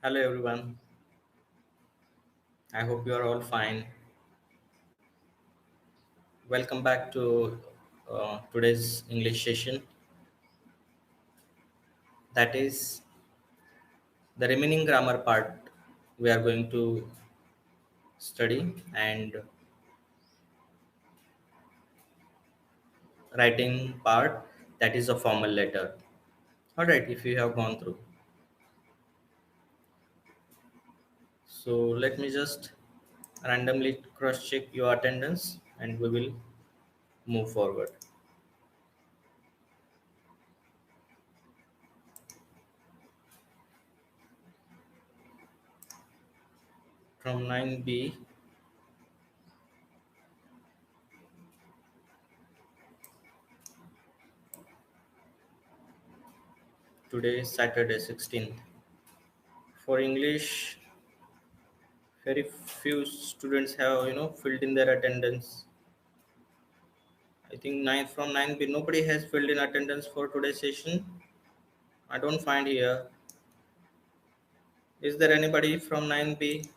Hello everyone. I hope you are all fine. Welcome back to today's English session. That is the remaining grammar part we are going to study and writing part that is a formal letter. All right, if you have gone through. So let me just randomly cross check your attendance and we will move forward. From 9B, today is Saturday 16th. For English, very few students have filled in their attendance. I think nine from 9B nobody has filled in attendance for today's session. I don't find here. Is there anybody from 9B?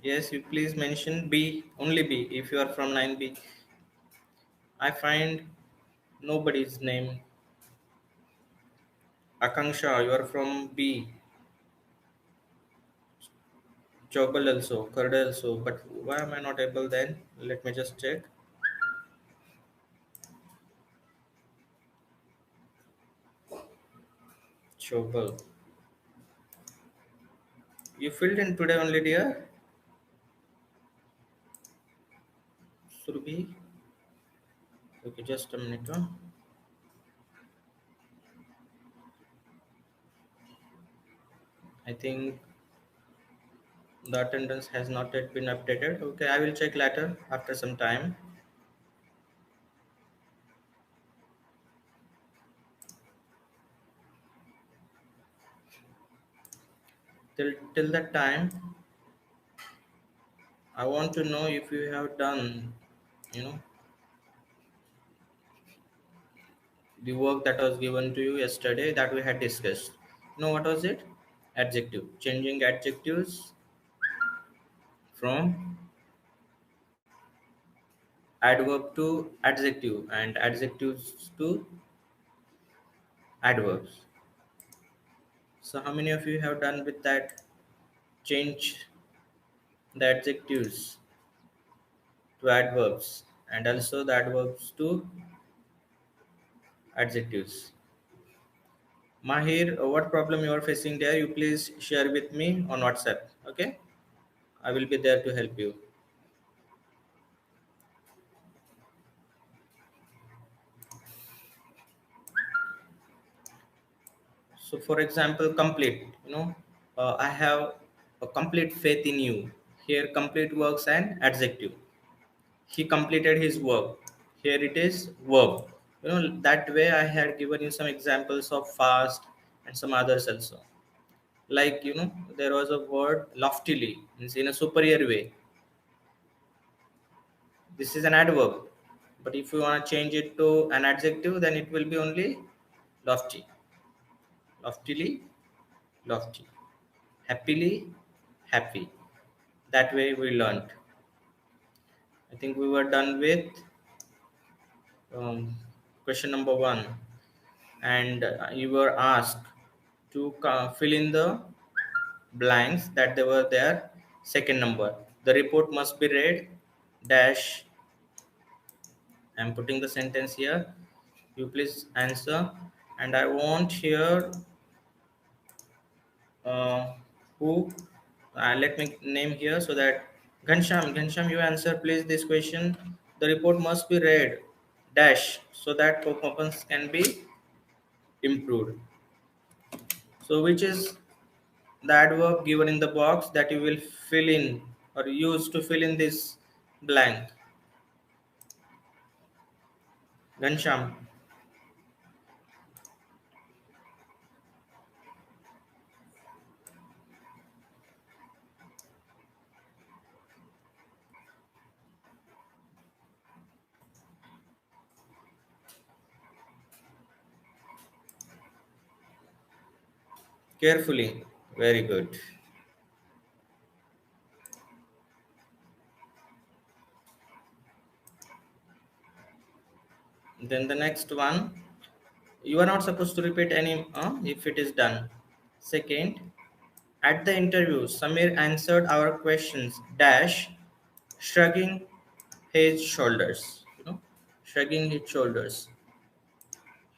Yes, you please mention B, only B if you are from 9B. I find nobody's name. Akanksha, you are from B. Chobal also, Karda also, but why am I not able then? Let me just check. Chobal. You filled in today only, dear? Surbi? Okay, just a minute. Huh? I think the attendance has not yet been updated. Okay, I will check later after some time. Till that time, I want to know if you have done, you know, the work that was given to you yesterday that we had discussed. You know what was it? Adjective. Changing adjectives from adverb to adjective and adjectives to adverbs. So how many of you have done with that? Change the adjectives to adverbs and also the adverbs to adjectives. Mahir, what problem you are facing there? You please share with me on WhatsApp. Okay, I will be there to help you. So, for example, complete. I have a complete faith in you. Here, complete works and adjective. He completed his work. Here it is verb. That way I had given you some examples of fast and some others also. Like there was a word loftily, means in a superior way. This is an adverb, but if you want to change it to an adjective, then it will be only lofty, loftily, lofty, happily, happy. That way we learned. I think we were done with question number one, and you were asked to fill in the blanks that they were there. Second number, the report must be read. Dash. I'm putting the sentence here. You please answer, and I want here uh, who let me name here so that Ghansham, you answer please this question. The report must be read dash so that performance can be improved. So which is the adverb given in the box that you will fill in or use to fill in this blank? Ghansham. Carefully. Very good. Then the next one, you are not supposed to repeat any if it is done. Second, at the interview, Samir answered our questions dash shrugging his shoulders. Shrugging his shoulders.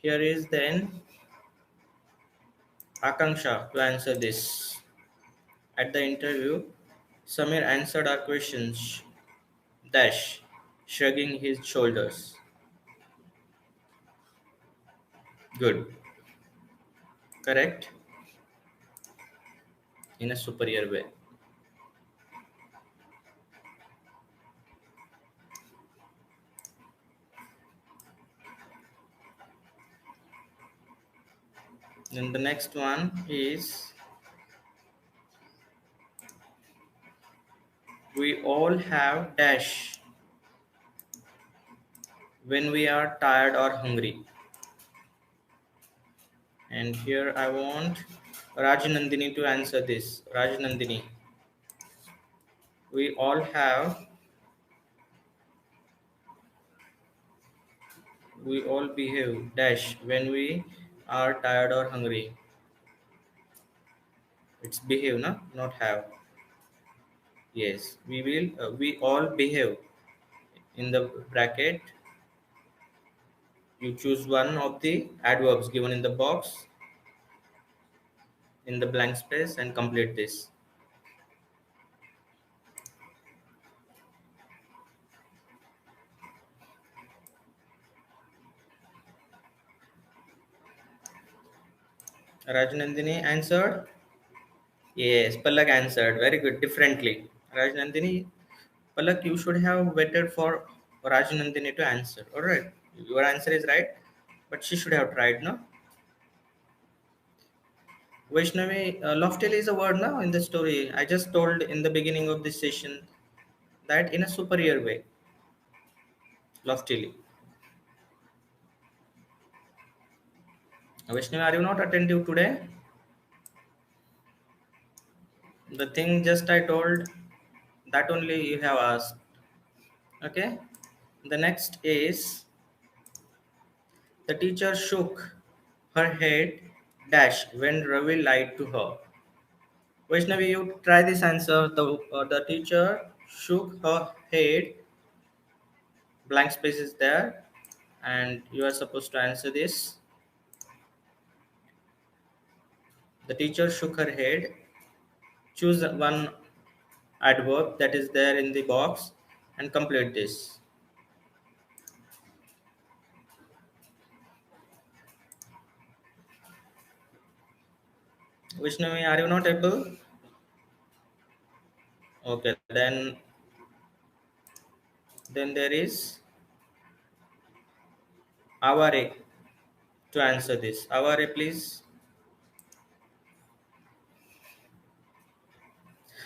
Here is then Akanksha to answer this. At the interview, Samir answered our questions dash shrugging his shoulders. Good. Correct. In a superior way. Then the next one is we all have dash when we are tired or hungry. And here I want Rajanandini to answer this. Rajanandini, we all have, we all behave dash when we are tired or hungry. It's behave, no? Not have. Yes, we all behave. In the bracket, you choose one of the adverbs given in the box in the blank space and complete this. Rajanandini answered. Yes, Palak answered. Very good. Differently. Rajanandini, Palak, you should have waited for Rajanandini to answer. All right. Your answer is right, but she should have tried, no? Vaishnavi, loftily is a word now in the story. I just told in the beginning of this session that in a superior way, loftily. Vaishnavi, are you not attentive today? The thing just I told, that only you have asked. Okay. The next is the teacher shook her head dash when Ravi lied to her. Vaishnavi, you try this answer. The teacher shook her head. Blank space is there, and you are supposed to answer this. The teacher shook her head. Choose one adverb that is there in the box and complete this. Vaishnavi, are you not able? Okay, then there is Avare to answer this. Avare, please.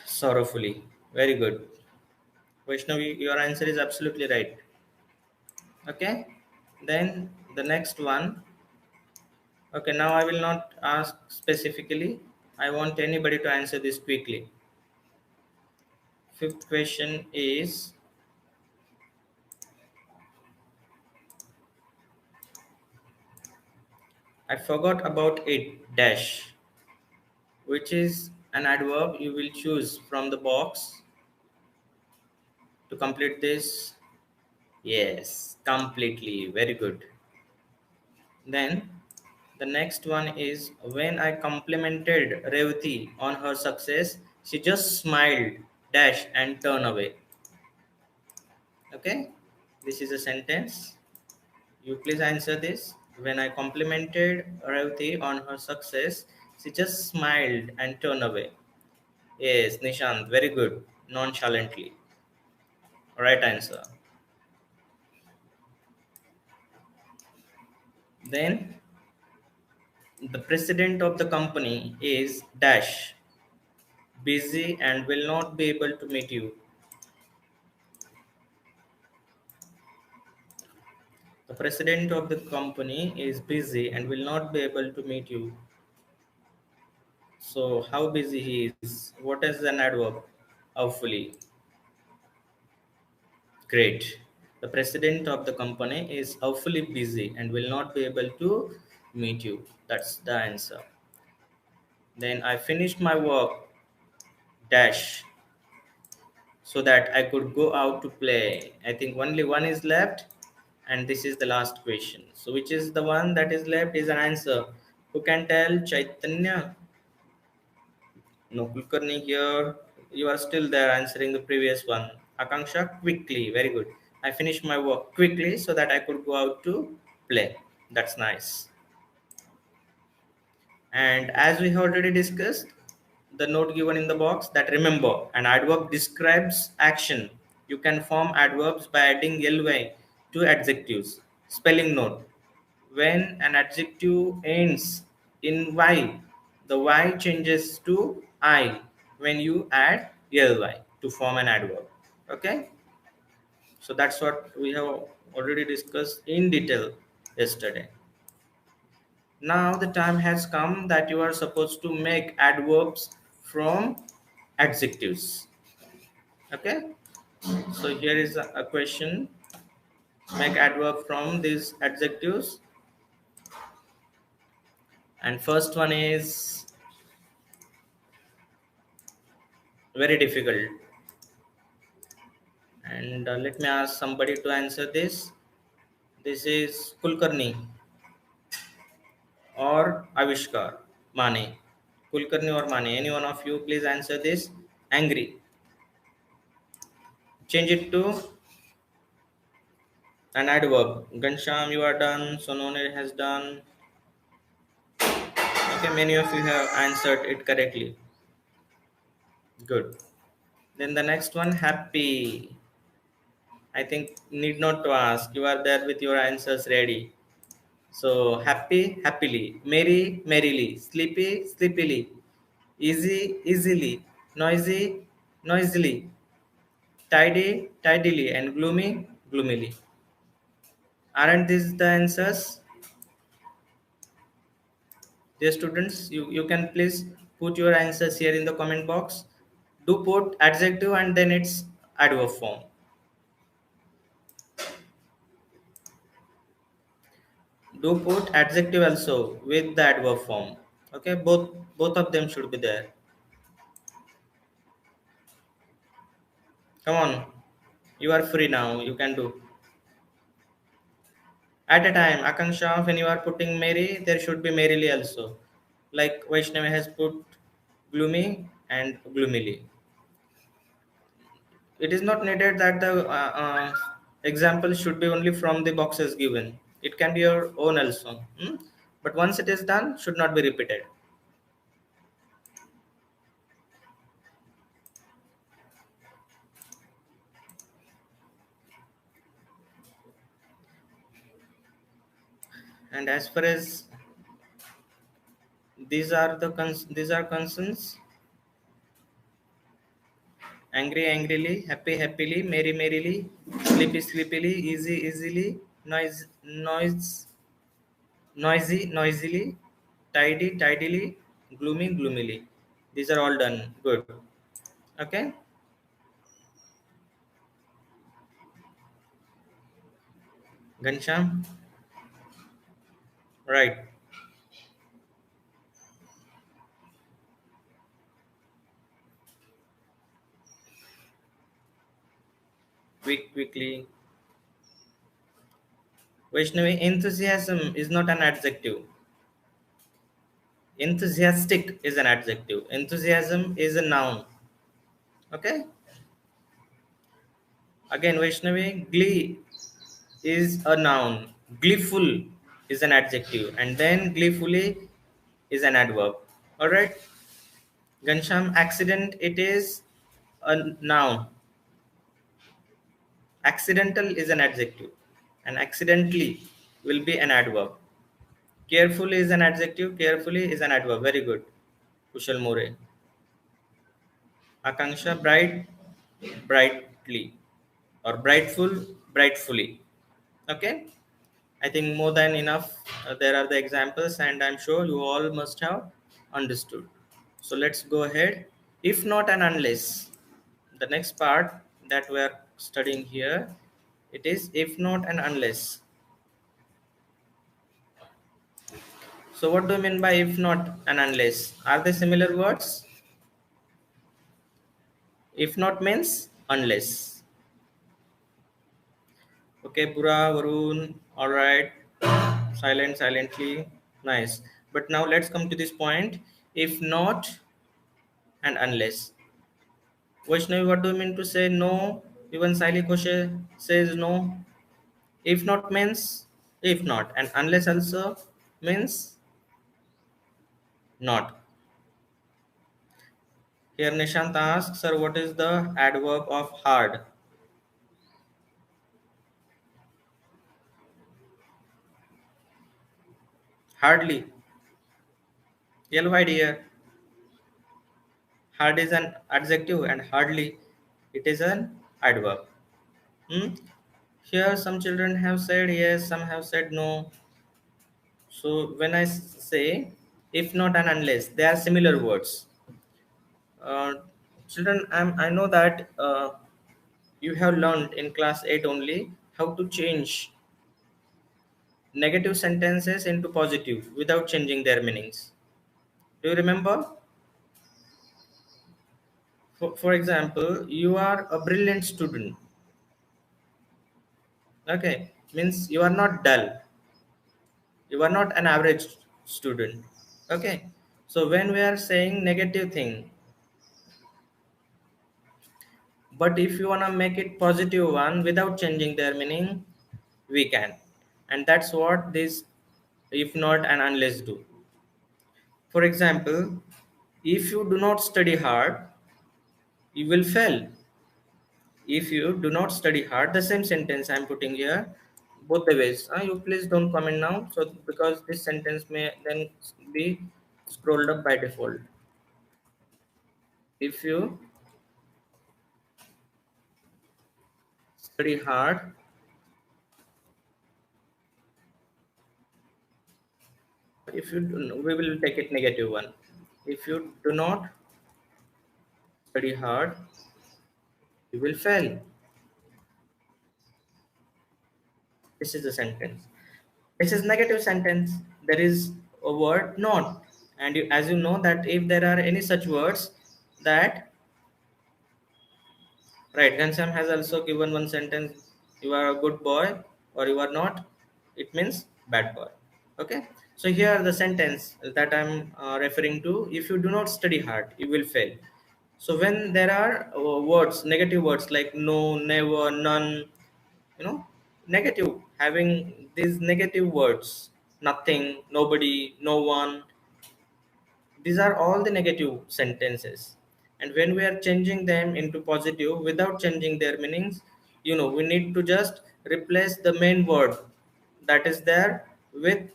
Sorrowfully. Very good. Vaishnavi, your answer is absolutely right. Okay. Then the next one. Okay, now I will not ask specifically. I want anybody to answer this quickly. Fifth question is I forgot about it dash, which is an adverb you will choose from the box to complete this. Yes, completely. Very good. Then the next one is when I complimented Revati on her success, she just smiled, dash, and turned away. Okay, this is a sentence. You please answer this. When I complimented Revati on her success, she just smiled and turned away. Yes, Nishant, very good. Nonchalantly. Right answer. Then the president of the company is dash busy and will not be able to meet you. The president of the company is busy and will not be able to meet you. So how busy he is? What is an adverb? Hopefully. Great. The president of the company is awfully busy and will not be able to meet you. That's the answer. Then I finished my work dash so that I could go out to play. I think only one is left, and this is the last question. So which is the one that is left is an answer. Who can tell? Chaitanya? No, Kulkarni here. You are still there answering the previous one. Akanksha, quickly. Very good. I finished my work quickly so that I could go out to play. That's nice. And as we already discussed, the note given in the box that remember an adverb describes action. You can form adverbs by adding ly to adjectives. Spelling note. When an adjective ends in y, the y changes to I when you add ly to form an adverb. Okay? So that's what we have already discussed in detail yesterday. Now the time has come that you are supposed to make adverbs from adjectives. Okay? So here is a question. Make adverb from these adjectives. And first one is very difficult. And let me ask somebody to answer this. This is Kulkarni or Avishkar Mane. Kulkarni or Mane. Any one of you please answer this. Angry. Change it to an adverb. Gansham, you are done. Sonone has done. Okay, many of you have answered it correctly. Good. Then the next one, happy. I think need not to ask. You are there with your answers ready. So happy, happily. Merry, merrily. Sleepy, sleepily. Easy, easily. Noisy, noisily. Tidy, tidily. And gloomy, gloomily. Aren't these the answers? Dear students, you can please put your answers here in the comment box. Do put adjective and then its adverb form. Do put adjective also with the adverb form. Okay, both of them should be there. Come on, you are free now. You can do. At a time, Akanksha, when you are putting Mary, there should be merrily also. Like Vaishnavi has put gloomy and gloomily. It is not needed that the example should be only from the boxes given. It can be your own also. But once it is done, should not be repeated. And as far as these are concerns, angry angrily, happy happily, merry merrily, sleepy sleepily, easy easily, noisy noisily, tidy tidily, gloomy gloomily. These are all done. Good. Okay. Gansham. Right. Quickly. Vaishnavi, enthusiasm is not an adjective. Enthusiastic is an adjective. Enthusiasm is a noun. Okay. Again, Vaishnavi, glee is a noun. Gleeful is an adjective. And then gleefully is an adverb. Alright. Gansham, accident, it is a noun. Accidental is an adjective. And accidentally will be an adverb. Carefully is an adjective. Carefully is an adverb. Very good. Kushal More. Akanksha, bright, brightly. Or brightful, brightfully. Okay. I think more than enough. There are the examples, and I'm sure you all must have understood. So let's go ahead. If not and unless. The next part that we are studying here, it is if not and unless. So what do you mean by if not and unless? Are they similar words? If not means unless. Okay, Pura, Varun, all right. Silently. Nice. But now let's come to this point. If not and unless. Vaishnavi, what do you mean to say no? Even Siley Koshe says no. If not means if not, and unless also means not. Here Nishant asks, sir, what is the adverb of hard? Hardly. LY dear. Hard is an adjective and hardly it is an adverb. Hmm? Here some children have said yes, some have said no. So when I say if not and unless, they are similar words. Uh, Children, I know that you have learned in class 8 only how to change negative sentences into positive without changing their meanings. Do you remember? For example, you are a brilliant student. Okay, means you are not dull. You are not an average student. Okay, so when we are saying negative thing, but if you want to make it positive one without changing their meaning, we can. And that's what this if not and unless do. For example, if you do not study hard, you will fail. If you do not study hard, the same sentence I'm putting here both the ways. You please don't comment now, so because this sentence may then be scrolled up by default. If you study hard, if you do, we will take it negative one. If you do not study hard, you will fail. This is the sentence. This is negative sentence. There is a word not, and you, as you know that if there are any such words that right, Ghanshyam has also given one sentence, you are a good boy or you are not, it means bad boy. Okay, so here the sentence that I'm referring to, if you do not study hard, you will fail. So when there are words, negative words like no, never, none, negative, having these negative words, nothing, nobody, no one, these are all the negative sentences. And when we are changing them into positive without changing their meanings, we need to just replace the main word that is there with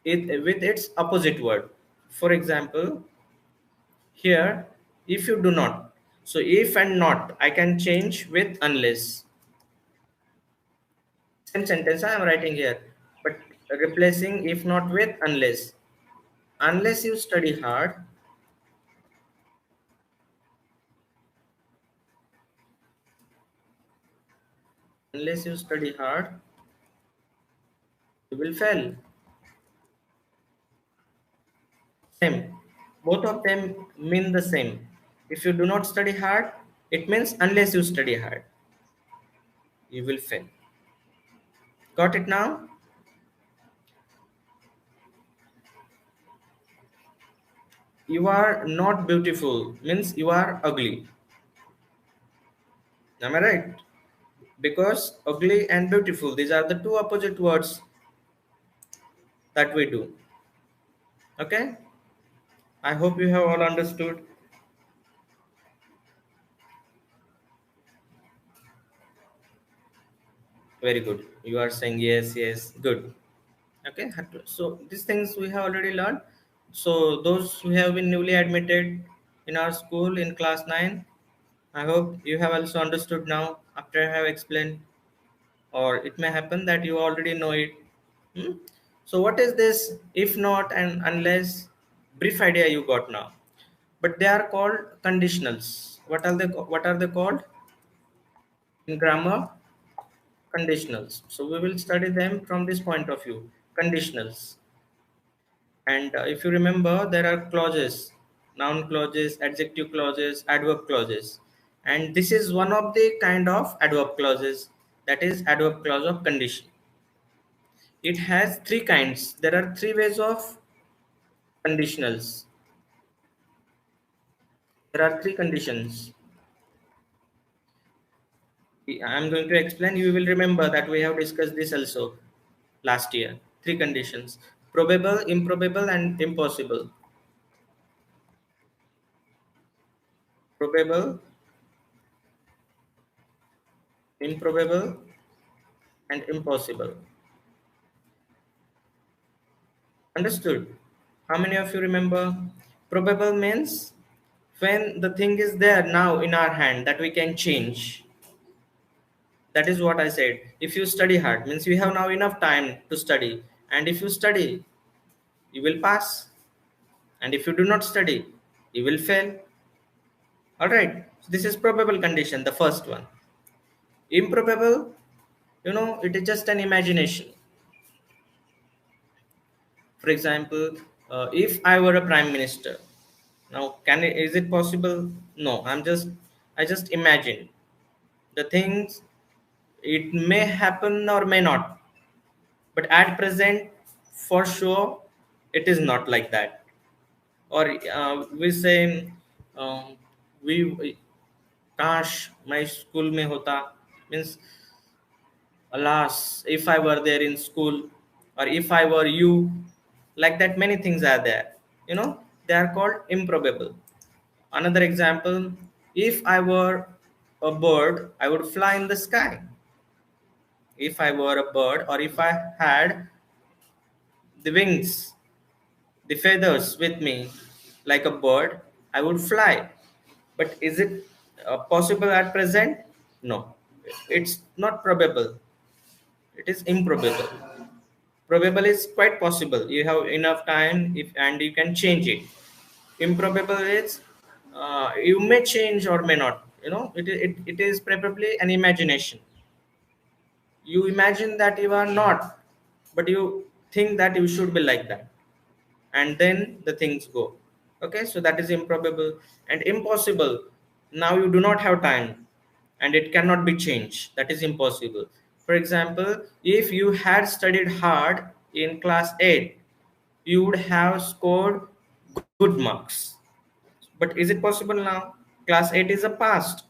with its opposite word. For example, here, if you do not. So if and not, I can change with unless. Same sentence I am writing here, but replacing if not with unless. Unless you study hard, unless you study hard, you will fail. Same. Both of them mean the same. If you do not study hard, it means unless you study hard, you will fail. Got it now? You are not beautiful means you are ugly. Am I right? Because ugly and beautiful, these are the two opposite words that we do. Okay? I hope you have all understood. Very good. You are saying yes, yes, good. Okay, so these things we have already learned. So those who have been newly admitted in our school in class 9, I hope you have also understood now after I have explained, or it may happen that you already know it. Hmm? So what is this if not and unless? Brief idea you got now. but they are called conditionals. What are they called in grammar? Conditionals. So we will study them from this point of view, conditionals. And if you remember, there are clauses, noun clauses, adjective clauses, adverb clauses. And this is one of the kind of adverb clauses, that is adverb clause of condition. It has three kinds. There are three ways of conditionals. There are three conditions. I'm going to explain. You will remember that we have discussed this also last year. Three conditions: probable, improbable, and impossible. Probable, improbable, and impossible. Understood? How many of you remember? Probable means when the thing is there now in our hand that we can change. That is what I said. If you study hard, means you have now enough time to study. And if you study, you will pass. And if you do not study, you will fail. Alright. So this is probable condition, the first one. Improbable, it is just an imagination. For example, if I were a prime minister, now is it possible? No, I just imagine the things. It may happen or may not, but at present, for sure, it is not like that. Or we say, um, we काश मैं school में होता, means alas, if I were there in school, or if I were you, like that, many things are there. They are called improbable. Another example: if I were a bird, I would fly in the sky. If I were a bird, or if I had the wings, the feathers with me, like a bird, I would fly. But is it possible at present? No, it's not probable. It is improbable. Probable is quite possible. You have enough time, if and you can change it. Improbable is you may change or may not. It is probably an imagination. You imagine that you are not, but you think that you should be like that, and then the things go. Okay, so that is improbable. And impossible, now you do not have time and it cannot be changed. That is impossible. For example, if you had studied hard in class 8, you would have scored good marks. But is it possible now? Class 8 is a past,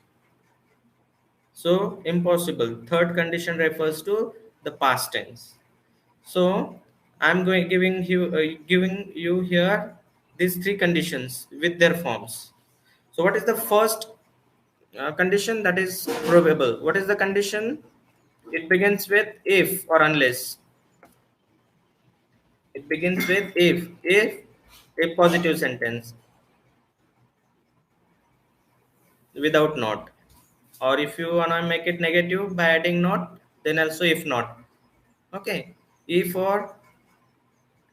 so impossible. Third condition refers to the past tense. So I'm giving you here these three conditions with their forms. So what is the first condition? That is probable. What is the condition? It begins with if or unless. It begins with if a positive sentence without not. Or if you wanna make it negative by adding not, then also if not. Okay. If or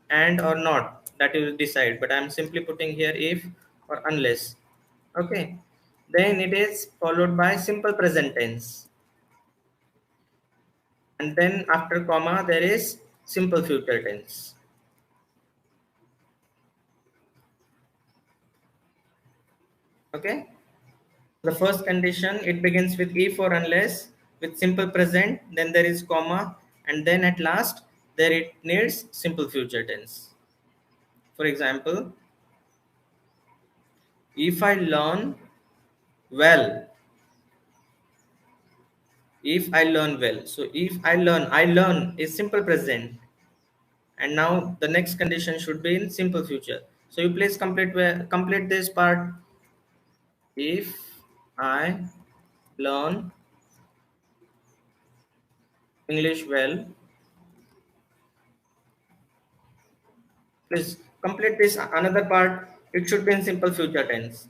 and or not, that you decide, but I'm simply putting here if or unless. Okay, then it is followed by simple present tense, and then after comma there is simple future tense. Okay, the first condition, it begins with if or unless with simple present, then there is comma, and then at last there it needs simple future tense. For example, if I learn well, if I learn well. So if I learn is simple present, and now the next condition should be in simple future. So you please complete this part. If I learn English well, please complete this another part. It should be in simple future tense.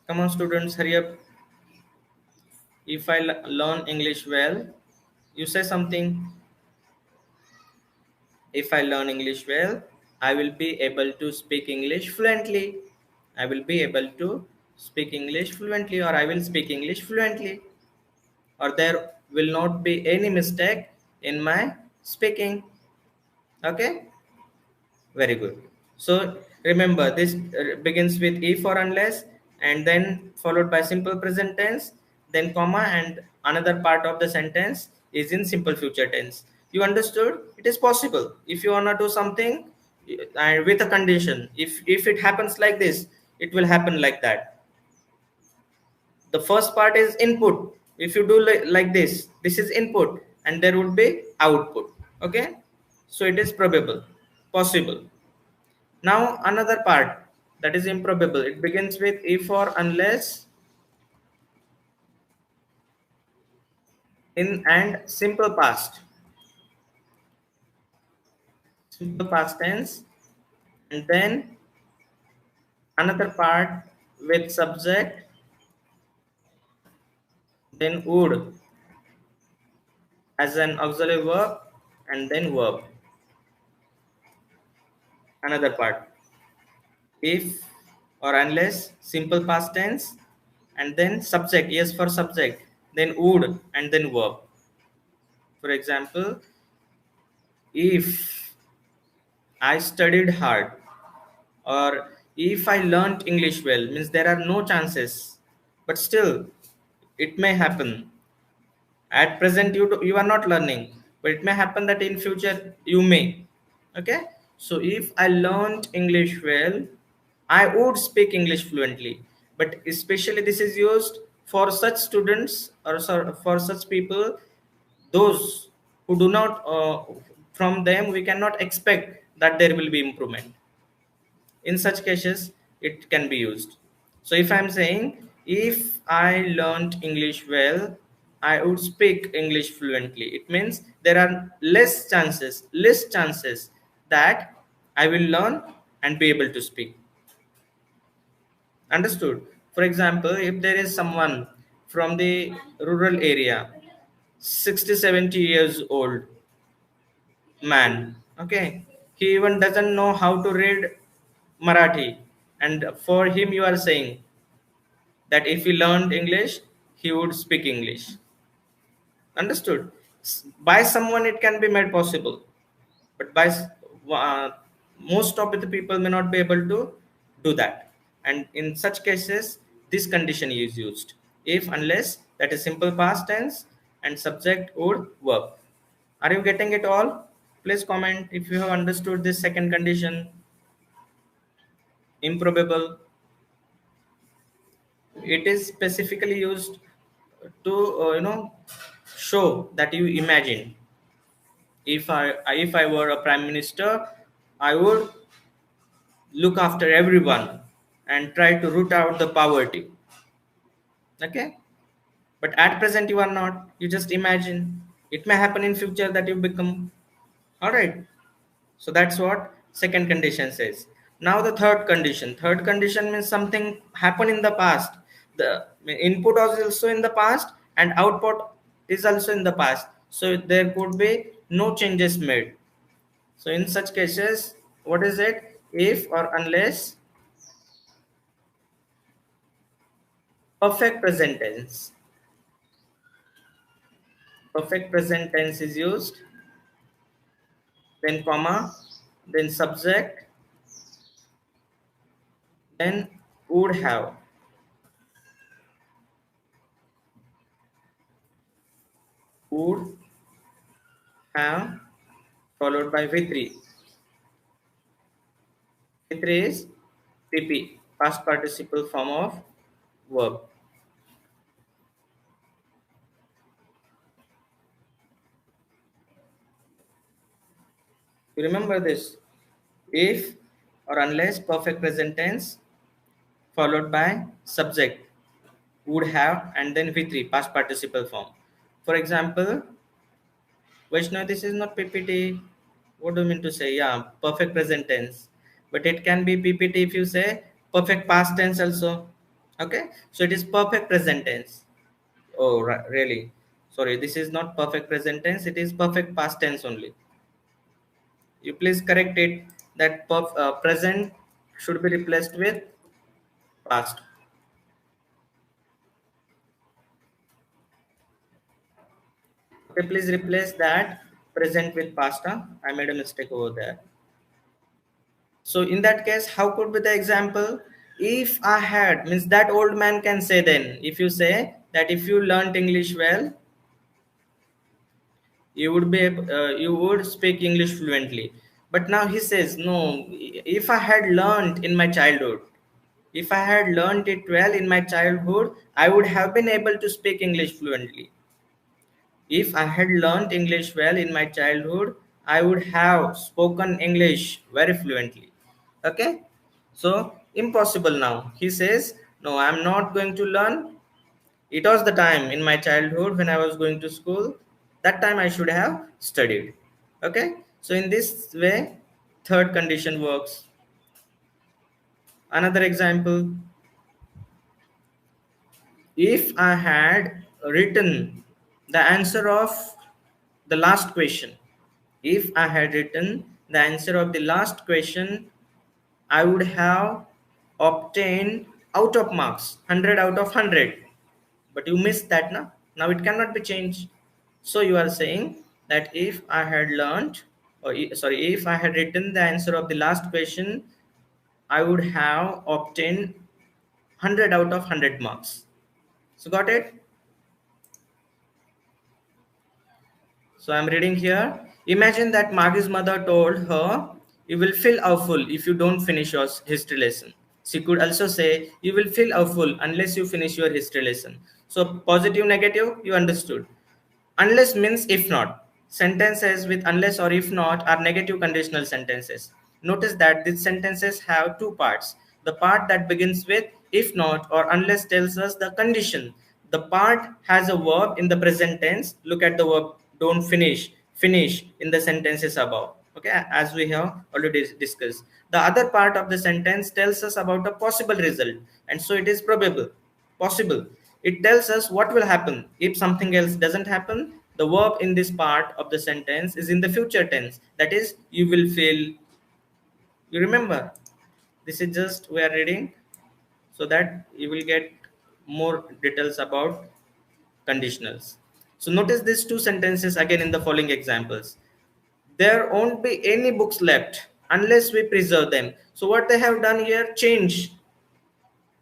Come on, students, hurry up. If I learn English well, you say something. If I learn English well, I will be able to speak English fluently. I will be able to speak English fluently, or I will speak English fluently, or there will not be any mistake in my speaking. Okay, very good. So remember, this begins with if or unless, and then followed by simple present tense, then comma, and another part of the sentence is in simple future tense. You understood? It is possible. If you wanna do something with a condition, if it happens like this, it will happen like that. The first part is input. If you do like this is input, and there would be output. Okay, so it is probable, possible. Now another part, that is improbable. It begins with if or unless, in and simple past tense, and then another part with subject, then would as an auxiliary verb, and then verb. Another part, if or unless, simple past tense, and then subject, yes for subject, then would, and then verb. For example, if I studied hard, or if I learnt English well, means there are no chances, but still it may happen. At present you are not learning, but it may happen that in future you may. Okay, so if I learned English well, I would speak English fluently. But especially this is used for such students, or for such people, those who do not from them we cannot expect that there will be improvement. In such cases it can be used. So if I'm saying, if I learned English well, I would speak English fluently, it means there are less chances that I will learn and be able to speak. Understood? For example, if there is someone from the rural area, 60 70 years old man, okay, he even doesn't know how to read Marathi, and for him you are saying that if he learned English, he would speak English. Understood? By someone it can be made possible, but by uh, most of the people may not be able to do that. And in such cases, this condition is used: if, unless, that is simple past tense, and subject would verb. Are you getting it all? Please comment if you have understood this second condition, improbable. It is specifically used to show that you imagine, if I were a prime minister, I would look after everyone and try to root out the poverty. Okay, but at present you are not, you just imagine. It may happen in future that you become. All right, so that's what second condition says. Now the third condition means something happened in the past. The input was also in the past, and output is also in the past, so there could be no changes made. So in such cases, what is it? If or unless perfect present tense. Perfect present tense is used, then comma, then subject, then would have. Would have followed by V3. V3 is PP, past participle form of verb. You remember this? If or unless perfect present tense followed by subject, would have, and then V3, past participle form. For example, Vaishnav, this is not PPT. What do you mean to say? Yeah, perfect present tense. But it can be PPT if you say perfect past tense also. Okay, so it is perfect present tense. Oh, really? Sorry, this is not perfect present tense. It is perfect past tense only. You please correct it. that present should be replaced with past. Okay, please replace that present with past. I made a mistake over there. So in that case, how could be the example? If I had, means that old man can say, then if you say that if you learnt English well, you would be you would speak English fluently. But now he says, no, if I had learned in my childhood, if I had learned it well in my childhood, I would have been able to speak English fluently. If I had learned English well in my childhood, I would have spoken English very fluently. Okay? So, impossible now. He says, no, I'm not going to learn. It was the time in my childhood when I was going to school. That time I should have studied. Okay? So, in this way, third condition works. Another example, if I had written the answer of the last question, if I had written the answer of the last question, I would have obtained out of marks 100 out of 100. But you missed that now. Now it cannot be changed. So you are saying that if I had learned, sorry, if I had written the answer of the last question, I would have obtained 100 out of 100 marks. So got it? So I'm reading here. Imagine that Maggie's mother told her, "You will feel awful if you don't finish your history lesson." She could also say, "You will feel awful unless you finish your history lesson." So positive, negative, you understood. Unless means if not. Sentences with unless or if not are negative conditional sentences. Notice that these sentences have two parts. The part that begins with if not or unless tells us the condition. The part has a verb in the present tense. Look at the verb don't finish, finish in the sentences above. Okay, as we have already discussed. The other part of the sentence tells us about a possible result, and so it is probable, possible. It tells us what will happen if something else doesn't happen. The verb in this part of the sentence is in the future tense. That is, you will feel. You remember? This is just we are reading so that you will get more details about conditionals. So notice these two sentences again in the following examples. There won't be any books left unless we preserve them. So what they have done here, change.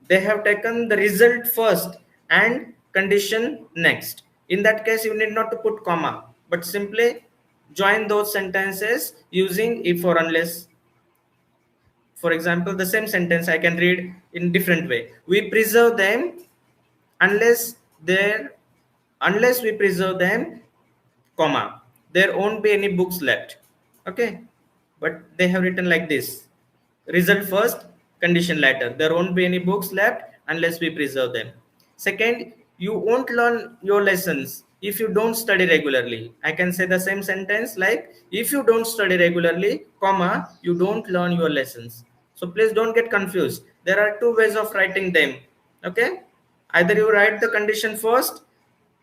They have taken the result first and condition next. In that case, you need not to put comma, but simply join those sentences using if or unless. For example, the same sentence I can read in different way. We preserve them unless there, unless we preserve them, comma, there won't be any books left. Okay, but they have written like this: result first, condition later. There won't be any books left unless we preserve them. Second, you won't learn your lessons if you don't study regularly. I can say the same sentence like, if you don't study regularly, comma, you don't learn your lessons. So please don't get confused. There are two ways of writing them. Okay, either you write the condition first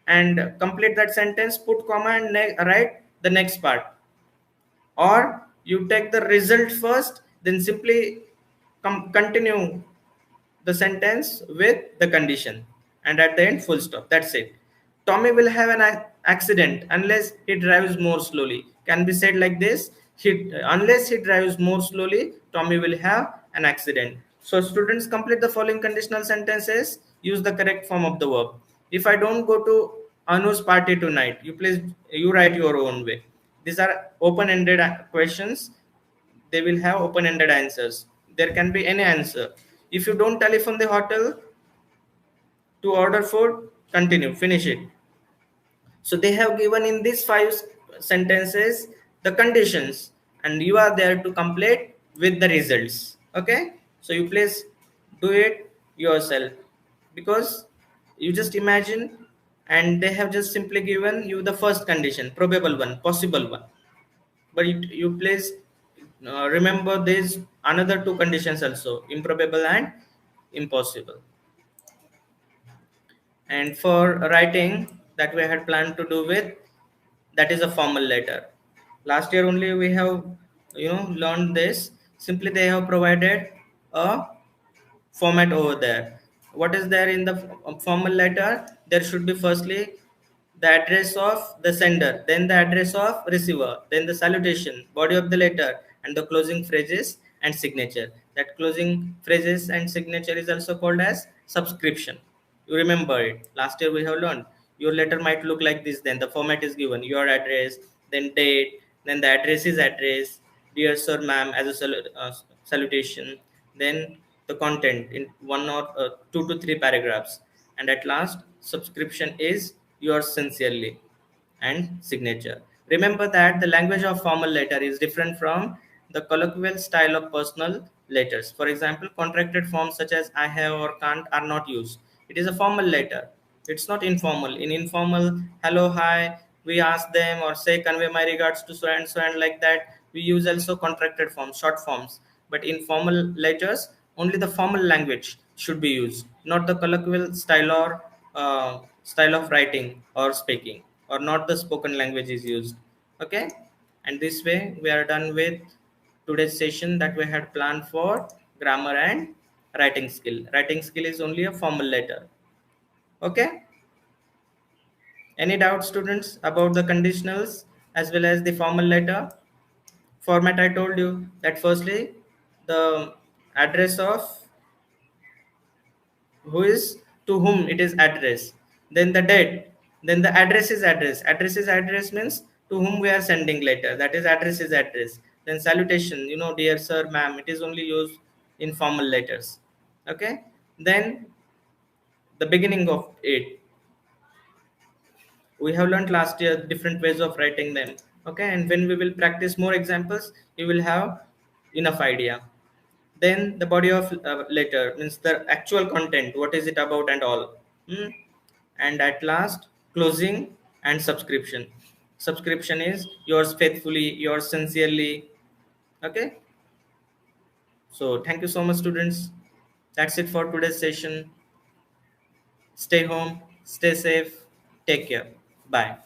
and complete that sentence, put comma and write the next part, or you take the result first, then simply continue the sentence with the condition, and at the end full stop. That's it. Tommy will have an accident unless he drives more slowly. Can be said like this: unless he drives more slowly, Tommy will have an accident. So students, complete the following conditional sentences. Use the correct form of the verb. If I don't go to Anu's party tonight, you write your own way. These are open-ended questions. They will have open-ended answers. There can be any answer. If you don't telephone the hotel to order food, continue, finish it. So they have given in these five sentences the conditions, and you are there to complete with the results. Okay, so you please do it yourself, because you just imagine, and they have just simply given you the first condition, probable one, possible one, but you please remember these another two conditions also, improbable and impossible. And for writing, that we had planned to do with, that is a formal letter. Last year only we have learned this. Simply they have provided a format over there. What is there in the formal letter? There should be firstly the address of the sender, then the address of receiver, then the salutation, body of the letter, and the closing phrases and signature. That closing phrases and signature is also called as subscription. You remember it. Last year we have learned. Your letter might look like this. Then the format is given: your address, then date, then the address is address, dear sir, ma'am, as a salutation, then the content in one or two to three paragraphs, and at last subscription is yours sincerely and signature. Remember that the language of formal letter is different from the colloquial style of personal letters. For example, contracted forms such as I have or can't are not used. It is a formal letter. It's not informal. In informal, hello, hi, we ask them or say convey my regards to so and like that. We use also contracted forms, short forms. But in formal letters, only the formal language should be used, not the colloquial style of writing or speaking, or not the spoken language is used. Okay, and this way we are done with today's session that we had planned for grammar and writing skill. Writing skill is only a formal letter. Okay, any doubts students about the conditionals as well as the formal letter format? I told you that firstly the address of who is to whom it is address, then the date, then the address is address means to whom we are sending letter, that is address is address. Then salutation, dear sir, ma'am, it is only used in formal letters. Okay, then the beginning of it, we have learned last year different ways of writing them. Okay, and when we will practice more examples, you will have enough idea. Then the body of letter means the actual content, what is it about and all. Hmm? And at last closing and subscription. Subscription is yours faithfully, yours sincerely. Okay, so thank you so much students. That's it for today's session. Stay home, stay safe, take care, bye.